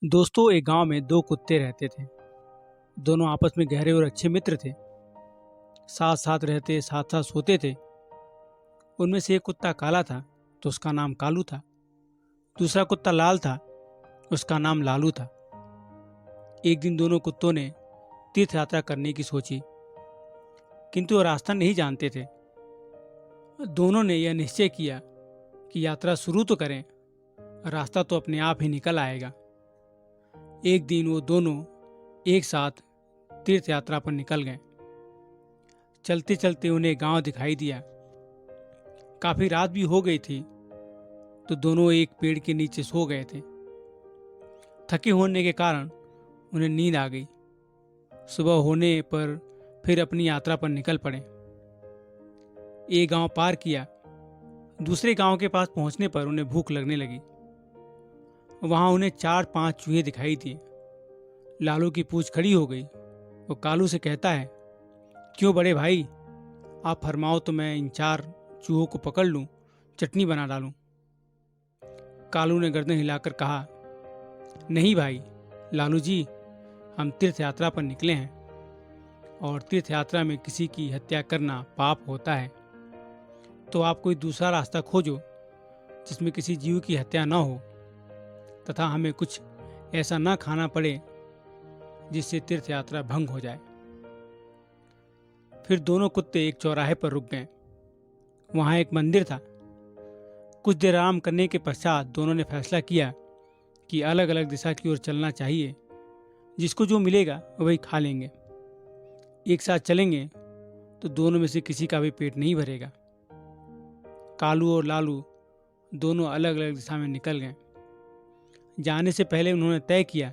दोस्तों, एक गांव में दो कुत्ते रहते थे। दोनों आपस में गहरे और अच्छे मित्र थे। साथ साथ रहते, साथ साथ सोते थे। उनमें से एक कुत्ता काला था, तो उसका नाम कालू था। दूसरा कुत्ता लाल था, उसका नाम लालू था। एक दिन दोनों कुत्तों ने तीर्थ यात्रा करने की सोची, किंतु वो रास्ता नहीं जानते थे। दोनों ने यह निश्चय किया कि यात्रा शुरू तो करें, रास्ता तो अपने आप ही निकल आएगा। एक दिन वो दोनों एक साथ तीर्थ यात्रा पर निकल गए। चलते चलते उन्हें गांव दिखाई दिया। काफी रात भी हो गई थी, तो दोनों एक पेड़ के नीचे सो गए थे। थके होने के कारण उन्हें नींद आ गई। सुबह होने पर फिर अपनी यात्रा पर निकल पड़े। एक गांव पार किया। दूसरे गांव के पास पहुंचने पर उन्हें भूख लगने लगी। वहां उन्हें 4-5 चूहे दिखाई दिए। लालू की पूंछ खड़ी हो गई। वो कालू से कहता है, क्यों बड़े भाई, आप फरमाओ तो मैं इन 4 चूहों को पकड़ लूं, चटनी बना डालूं। कालू ने गर्दन हिलाकर कहा, नहीं भाई लालू जी, हम तीर्थ यात्रा पर निकले हैं और तीर्थ यात्रा में किसी की हत्या करना पाप होता है। तो आप कोई दूसरा रास्ता खोजो जिसमें किसी जीव की हत्या न हो, तथा हमें कुछ ऐसा न खाना पड़े जिससे तीर्थ यात्रा भंग हो जाए। फिर दोनों कुत्ते एक चौराहे पर रुक गए। वहां एक मंदिर था। कुछ देर आराम करने के पश्चात दोनों ने फैसला किया कि अलग अलग दिशा की ओर चलना चाहिए। जिसको जो मिलेगा वही खा लेंगे। एक साथ चलेंगे तो दोनों में से किसी का भी पेट नहीं भरेगा। कालू और लालू दोनों अलग अलग दिशा में निकल गए। जाने से पहले उन्होंने तय किया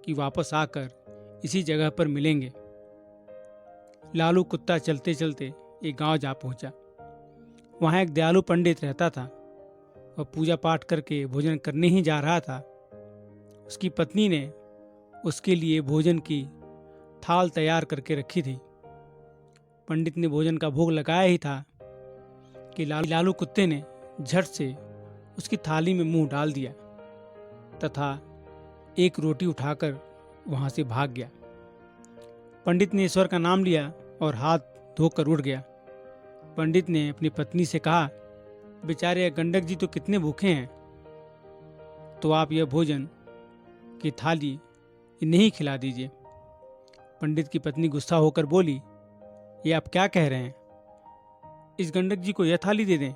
कि वापस आकर इसी जगह पर मिलेंगे। लालू कुत्ता चलते चलते एक गांव जा पहुंचा। वहां एक दयालु पंडित रहता था। वह पूजा पाठ करके भोजन करने ही जा रहा था। उसकी पत्नी ने उसके लिए भोजन की थाल तैयार करके रखी थी। पंडित ने भोजन का भोग लगाया ही था कि लालू कुत्ते ने झट से उसकी थाली में मुंह डाल दिया तथा एक रोटी उठाकर वहां से भाग गया। पंडित ने ईश्वर का नाम लिया और हाथ धोकर उठ गया। पंडित ने अपनी पत्नी से कहा, बेचारे गंडक जी तो कितने भूखे हैं, तो आप यह भोजन की थाली इन्हें ही खिला दीजिए। पंडित की पत्नी गुस्सा होकर बोली, ये आप क्या कह रहे हैं? इस गंडक जी को यह थाली दे दें?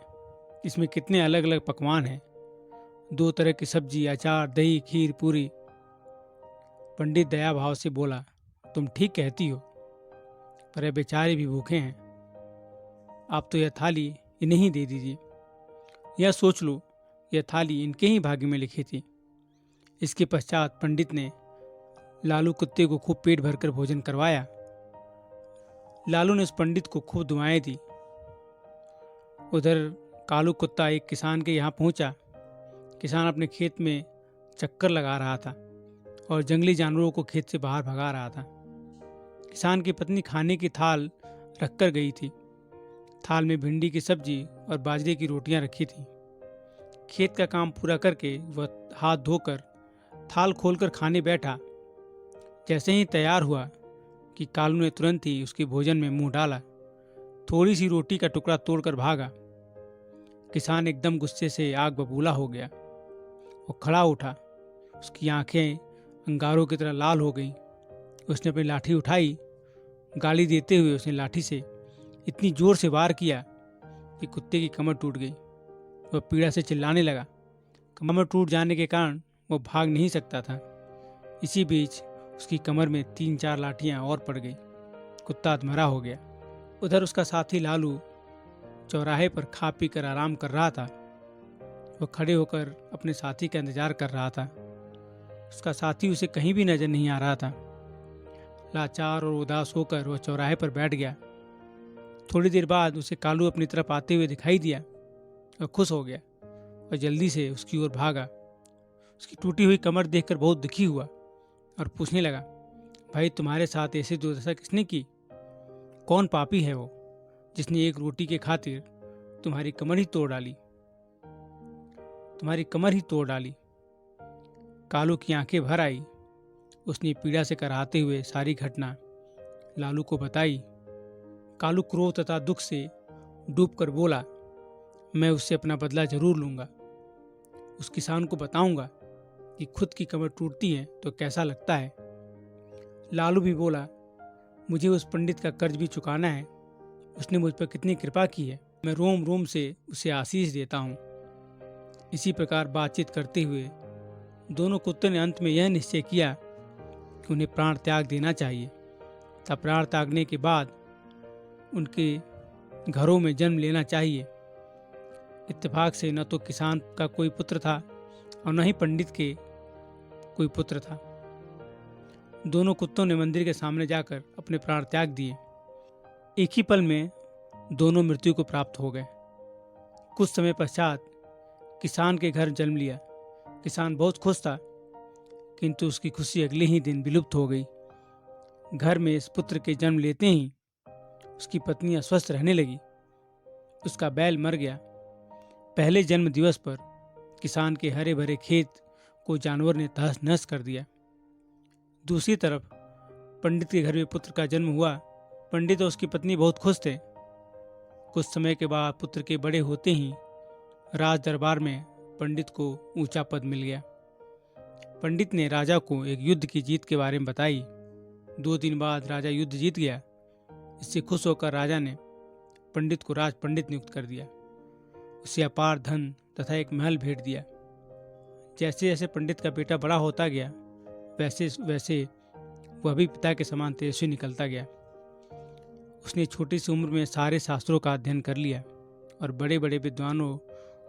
इसमें कितने अलग अलग पकवान हैं, 2 तरह की सब्जी, अचार, दही, खीर, पूरी। पंडित दया भाव से बोला, तुम ठीक कहती हो, पर ये बेचारे भी भूखे हैं। आप तो यह थाली इन्हें ही दे दीजिए। यह सोच लो, यह थाली इनके ही भाग्य में लिखी थी। इसके पश्चात पंडित ने लालू कुत्ते को खूब पेट भरकर भोजन करवाया। लालू ने उस पंडित को खूब दुआएं दी। उधर कालू कुत्ता एक किसान के यहाँ पहुंचा। किसान अपने खेत में चक्कर लगा रहा था और जंगली जानवरों को खेत से बाहर भगा रहा था। किसान की पत्नी खाने की थाल रखकर गई थी। थाल में भिंडी की सब्जी और बाजरे की रोटियां रखी थी। खेत का काम पूरा करके वह हाथ धोकर थाल खोलकर खाने बैठा। जैसे ही तैयार हुआ कि कालू ने तुरंत ही उसके भोजन में मुंह डाला। थोड़ी सी रोटी का टुकड़ा तोड़कर भागा। किसान एकदम गुस्से से आग बबूला हो गया। वो खड़ा उठा। उसकी आंखें अंगारों की तरह लाल हो गईं। उसने अपनी लाठी उठाई। गाली देते हुए उसने लाठी से इतनी जोर से वार किया कि कुत्ते की कमर टूट गई। वह पीड़ा से चिल्लाने लगा। कमर टूट जाने के कारण वो भाग नहीं सकता था। इसी बीच उसकी कमर में 3-4 लाठियां और पड़ गई। कुत्ता अधमरा हो गया। उधर उसका साथी लालू चौराहे पर खा पी कर आराम कर रहा था। वह खड़े होकर अपने साथी का इंतजार कर रहा था। उसका साथी उसे कहीं भी नजर नहीं आ रहा था। लाचार और उदास होकर वह चौराहे पर बैठ गया। थोड़ी देर बाद उसे कालू अपनी तरफ आते हुए दिखाई दिया। वह खुश हो गया और जल्दी से उसकी ओर भागा। उसकी टूटी हुई कमर देखकर बहुत दुखी हुआ और पूछने लगा, भाई तुम्हारे साथ ऐसी दुर्दशा किसने की? कौन पापी है वो जिसने एक रोटी के खातिर तुम्हारी कमर ही तोड़ डाली? कालू की आंखें भर आई। उसने पीड़ा से कराहते हुए सारी घटना लालू को बताई। कालू क्रोध तथा दुख से डूबकर बोला, मैं उससे अपना बदला जरूर लूंगा। उस किसान को बताऊंगा कि खुद की कमर टूटती है तो कैसा लगता है। लालू भी बोला, मुझे उस पंडित का कर्ज भी चुकाना है। उसने मुझ पर कितनी कृपा की है, मैं रोम रोम से उसे आशीष देता हूँ। इसी प्रकार बातचीत करते हुए दोनों कुत्तों ने अंत में यह निश्चय किया कि उन्हें प्राण त्याग देना चाहिए। तब प्राण त्यागने के बाद उनके घरों में जन्म लेना चाहिए। इत्तेफाक से न तो किसान का कोई पुत्र था और न ही पंडित के कोई पुत्र था। दोनों कुत्तों ने मंदिर के सामने जाकर अपने प्राण त्याग दिए। एक ही पल में दोनों मृत्यु को प्राप्त हो गए। कुछ समय पश्चात किसान के घर जन्म लिया। किसान बहुत खुश था, किंतु उसकी खुशी अगले ही दिन विलुप्त हो गई। घर में इस पुत्र के जन्म लेते ही उसकी पत्नी अस्वस्थ रहने लगी। उसका बैल मर गया। पहले जन्म दिवस पर किसान के हरे भरे खेत को जानवर ने तहस नहस कर दिया। दूसरी तरफ पंडित के घर में पुत्र का जन्म हुआ। पंडित और उसकी पत्नी बहुत खुश थे। कुछ समय के बाद पुत्र के बड़े होते ही राज दरबार में पंडित को ऊंचा पद मिल गया। पंडित ने राजा को एक युद्ध की जीत के बारे में बताई। 2 दिन बाद राजा युद्ध जीत गया। इससे खुश होकर राजा ने पंडित को राज पंडित नियुक्त कर दिया। उसे अपार धन तथा एक महल भेंट दिया। जैसे जैसे पंडित का बेटा बड़ा होता गया, वैसे वैसे वह भी पिता के समान तेजस्वी निकलता गया। उसने छोटी सी उम्र में सारे शास्त्रों का अध्ययन कर लिया और बड़े बड़े विद्वानों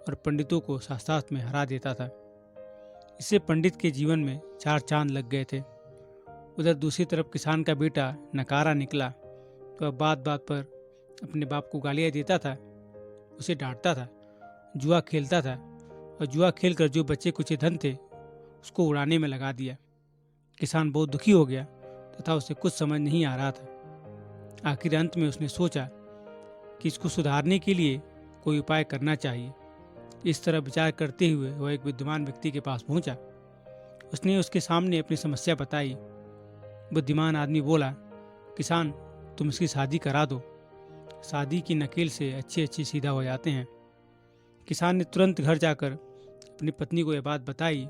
और पंडितों को शास्त्रार्थ में हरा देता था। इससे पंडित के जीवन में 4 चांद लग गए थे। उधर दूसरी तरफ किसान का बेटा नकारा निकला तो बात बात पर अपने बाप को गालियाँ देता था, उसे डांटता था, जुआ खेलता था और जुआ खेलकर जो बच्चे कुछ धन थे उसको उड़ाने में लगा दिया। किसान बहुत दुखी हो गया तथा उसे कुछ समझ नहीं आ रहा था। आखिर अंत में उसने सोचा कि इसको सुधारने के लिए कोई उपाय करना चाहिए। इस तरह विचार करते हुए वह एक विद्वान व्यक्ति के पास पहुंचा। उसने उसके सामने अपनी समस्या बताई। बुद्धिमान आदमी बोला, किसान, तुम इसकी शादी करा दो। शादी की नकेल से अच्छी सीधा हो जाते हैं। किसान ने तुरंत घर जाकर अपनी पत्नी को यह बात बताई।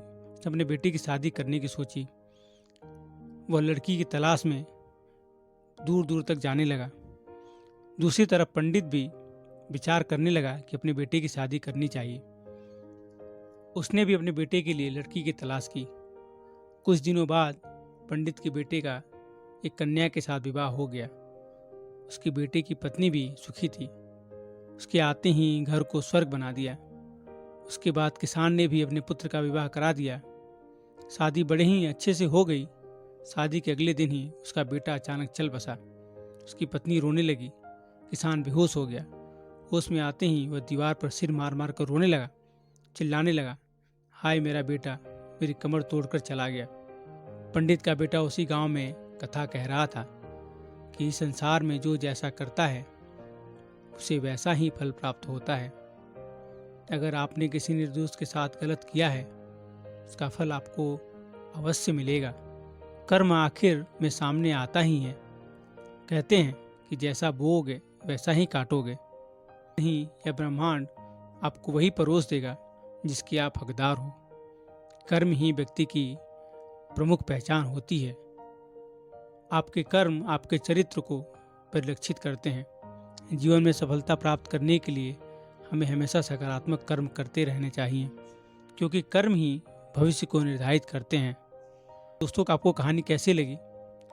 अपने बेटे की शादी करने की सोची। वह लड़की की तलाश में दूर दूर तक जाने लगा। दूसरी तरफ पंडित भी विचार करने लगा कि अपने बेटे की शादी करनी चाहिए। उसने भी अपने बेटे के लिए लड़की की तलाश की। कुछ दिनों बाद पंडित के बेटे का एक कन्या के साथ विवाह हो गया। उसके बेटे की पत्नी भी सुखी थी। उसके आते ही घर को स्वर्ग बना दिया। उसके बाद किसान ने भी अपने पुत्र का विवाह करा दिया। शादी बड़े ही अच्छे से हो गई। शादी के अगले दिन ही उसका बेटा अचानक चल बसा। उसकी पत्नी रोने लगी। किसान बेहोश हो गया। होश में आते ही वह दीवार पर सिर मार मार कर रोने लगा, चिल्लाने लगा, हाय मेरा बेटा मेरी कमर तोड़कर चला गया। पंडित का बेटा उसी गांव में कथा कह रहा था कि इस संसार में जो जैसा करता है उसे वैसा ही फल प्राप्त होता है। अगर आपने किसी निर्दोष के साथ गलत किया है उसका फल आपको अवश्य मिलेगा। कर्म आखिर में सामने आता ही है। कहते हैं कि जैसा बोओगे वैसा ही काटोगे। नहीं, यह ब्रह्मांड आपको वही परोस देगा जिसकी आप हकदार हो। कर्म ही व्यक्ति की प्रमुख पहचान होती है। आपके कर्म आपके चरित्र को परिलक्षित करते हैं। जीवन में सफलता प्राप्त करने के लिए हमें हमेशा सकारात्मक कर्म करते रहने चाहिए, क्योंकि कर्म ही भविष्य को निर्धारित करते हैं। दोस्तों, आपको कहानी कैसी लगी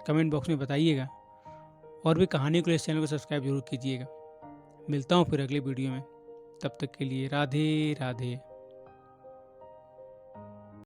कमेंट बॉक्स में बताइएगा और भी कहानियों के लिए इस चैनल को सब्सक्राइब जरूर कीजिएगा। मिलता हूँ फिर अगले वीडियो में। तब तक के लिए राधे राधे।